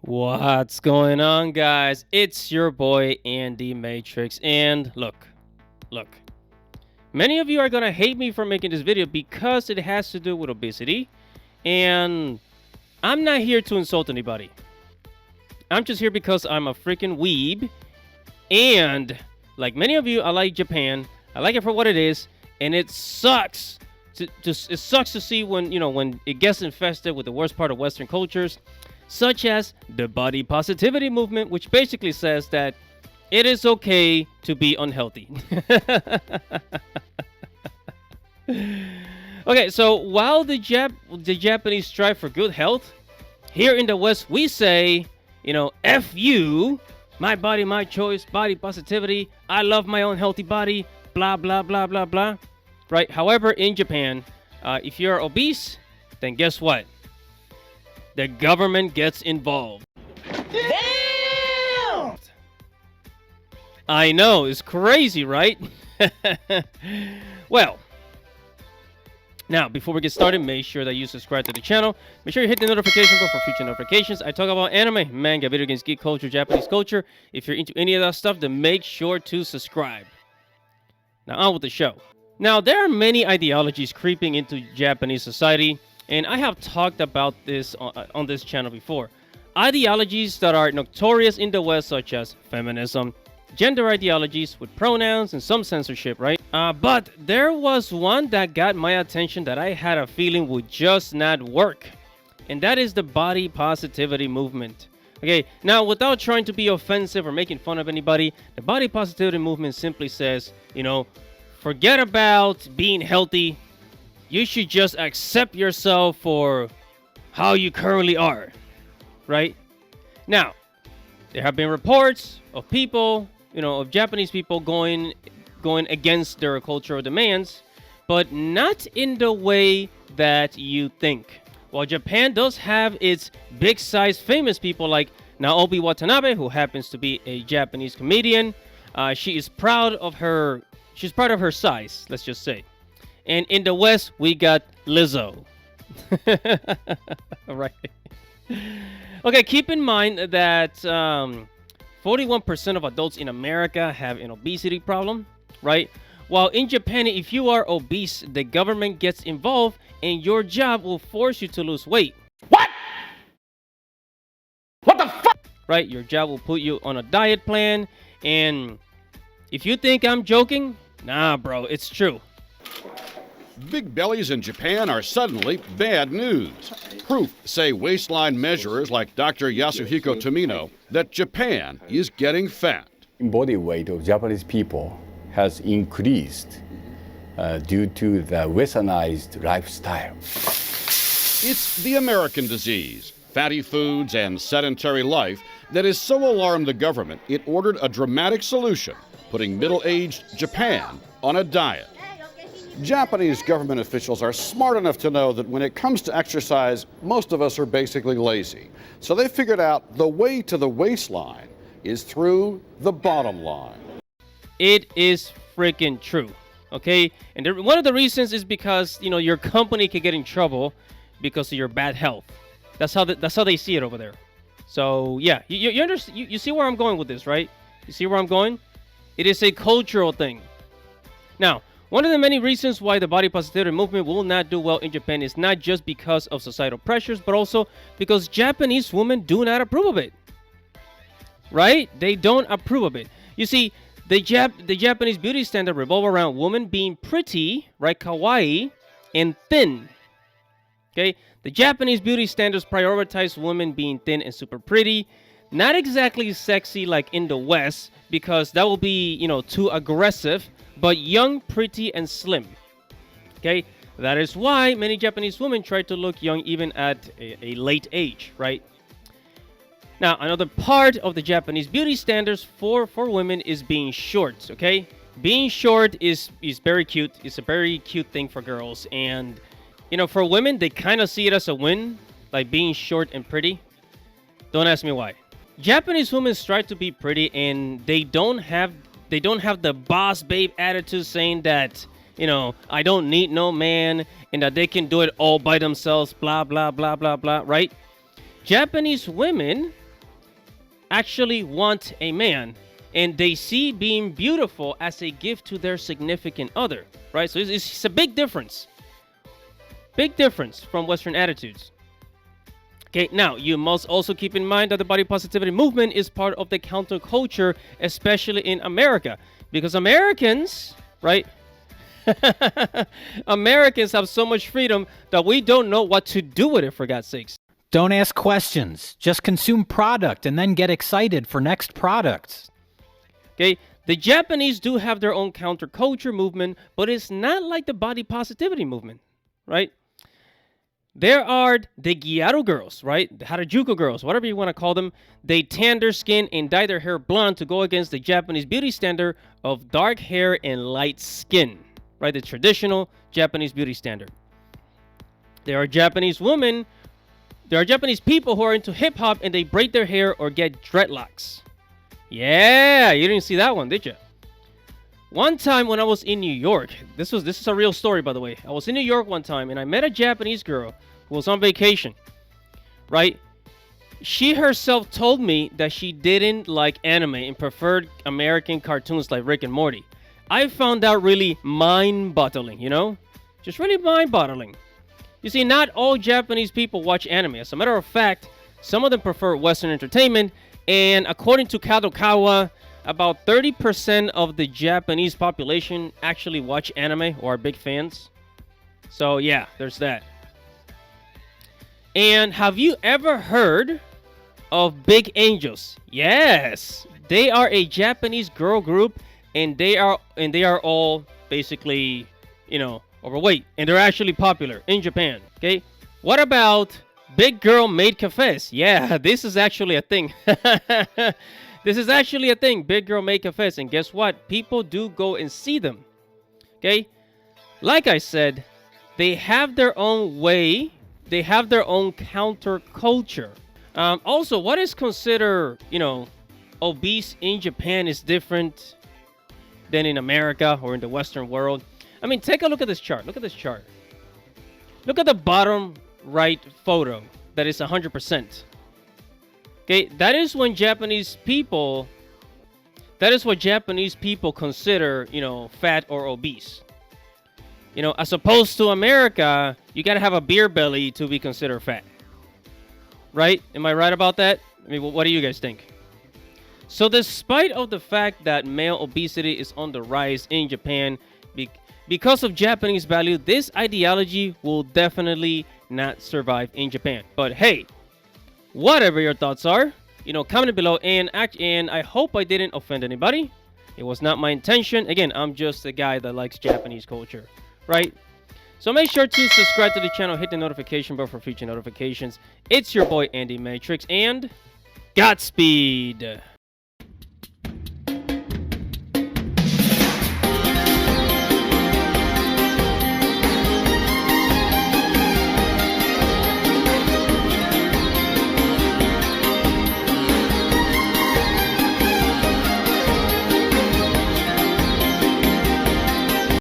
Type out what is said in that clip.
What's going on, guys? It's your boy Andy Matrix, and look. Many of you are gonna hate me for making this video because it has to do with obesity, and I'm not here to insult anybody. I'm just here because I'm a freaking weeb, and like many of you, I like Japan. I like it for what it is, and it sucks. It sucks to see when it gets infested with the worst part of Western cultures, such as the body positivity movement, which basically says that it is okay to be unhealthy. Okay, so while the Japanese strive for good health, here in the West we say, F you, my body, my choice, body positivity, I love my own healthy body, blah, blah, blah, blah, blah. Right? However, in Japan, if you're obese, then guess what? The government gets involved. Damn! I know, it's crazy, right? Well, now, before we get started, make sure that you subscribe to the channel. Make sure you hit the notification bell for future notifications. I talk about anime, manga, video games, geek culture, Japanese culture. If you're into any of that stuff, then make sure to subscribe. Now, on with the show. Now, there are many ideologies creeping into Japanese society, and I have talked about this on this channel before. Ideologies that are notorious in the West, such as feminism, gender ideologies with pronouns and some censorship, right? But there was one that got my attention that I had a feeling would just not work, and that is the body positivity movement. Okay, now without trying to be offensive or making fun of anybody, the body positivity movement simply says, forget about being healthy. You should just accept yourself for how you currently are, right? Now, there have been reports of people, of Japanese people going against their cultural demands, but not in the way that you think. While Japan does have its big-sized famous people like Naomi Watanabe, who happens to be a Japanese comedian, she's proud of her size, let's just say. And in the West, we got Lizzo. All right. Okay, keep in mind that 41% of adults in America have an obesity problem, right? While in Japan, if you are obese, the government gets involved and your job will force you to lose weight. What? What the fuck? Right? Your job will put you on a diet plan, and if you think I'm joking, nah, bro, it's true. Big bellies in Japan are suddenly bad news. Proof, say waistline measurers like Dr. Yasuhiko Tomino, that Japan is getting fat. Body weight of Japanese people has increased due to the westernized lifestyle. It's the American disease, fatty foods and sedentary life, that has so alarmed the government it ordered a dramatic solution, putting middle-aged Japan on a diet. Japanese government officials are smart enough to know that when it comes to exercise, most of us are basically lazy. So they figured out the way to the waistline is through the bottom line. It is freaking true, okay? And one of the reasons is because, your company could get in trouble because of your bad health. That's how they see it over there. So, yeah, you understand, you see where I'm going with this, right? You see where I'm going? It is a cultural thing. Now, one of the many reasons why the body positivity movement will not do well in Japan is not just because of societal pressures, but also because Japanese women do not approve of it. Right? They don't approve of it. You see, the Japanese beauty standard revolve around women being pretty, right, kawaii, and thin. Okay? The Japanese beauty standards prioritize women being thin and super pretty. Not exactly sexy like in the West, because that will be, too aggressive, but young, pretty, and slim. Okay? That is why many Japanese women try to look young even at a late age, right? Now, another part of the Japanese beauty standards for women is being short, okay? Being short is very cute. It's a very cute thing for girls. And, for women, they kind of see it as a win, like being short and pretty. Don't ask me why. Japanese women strive to be pretty, and they don't have the boss babe attitude saying that, I don't need no man and that they can do it all by themselves, blah, blah, blah, blah, blah, right? Japanese women actually want a man, and they see being beautiful as a gift to their significant other, right? So it's a big difference. Big difference from Western attitudes. Okay, now you must also keep in mind that the body positivity movement is part of the counterculture, especially in America, because Americans, right? Americans have so much freedom that we don't know what to do with it, for God's sakes. Don't ask questions. Just consume product and then get excited for next products. Okay, the Japanese do have their own counterculture movement, but it's not like the body positivity movement, right? There are the Gyaru girls, right? The Harajuku girls, whatever you want to call them. They tan their skin and dye their hair blonde to go against the Japanese beauty standard of dark hair and light skin, right? The traditional Japanese beauty standard. There are Japanese women, there are Japanese people who are into hip hop and they braid their hair or get dreadlocks. Yeah, you didn't see that one, did you? One time when I was in New York, this is a real story, by the way. I was in New York one time and I met a Japanese girl who was on vacation, right? She herself told me that she didn't like anime and preferred American cartoons like Rick and Morty. I found that really mind-boggling, you know? Just really mind-boggling. You see, not all Japanese people watch anime. As a matter of fact, some of them prefer Western entertainment, and according to Kadokawa, about 30% of the Japanese population actually watch anime or are big fans. So yeah, there's that. And have you ever heard of Big Angels? Yes, they are a Japanese girl group, and they are all basically, you know, overweight, and they're actually popular in Japan. Okay, what about Big Girl Maid Cafes? Yeah, this is actually a thing. This is actually a thing, Big Girl Maid Cafes, and guess what? People do go and see them. Okay, like I said, they have their own way. They have their own counterculture. Also, what is considered, you know, obese in Japan is different than in America or in the Western world. I mean, take a look at this chart. Look at this chart. Look at the bottom right photo. That is 100%. Okay, that is when Japanese people. That is what Japanese people consider, you know, fat or obese. You know, as opposed to America, you gotta have a beer belly to be considered fat. Right? Am I right about that? I mean, what do you guys think? So despite of the fact that male obesity is on the rise in Japan, because of Japanese value, this ideology will definitely not survive in Japan. But hey, whatever your thoughts are, you know, comment below, and I hope I didn't offend anybody. It was not my intention. Again, I'm just a guy that likes Japanese culture, right? So make sure to subscribe to the channel, hit the notification bell for future notifications. It's your boy Andy Matrix, and Godspeed.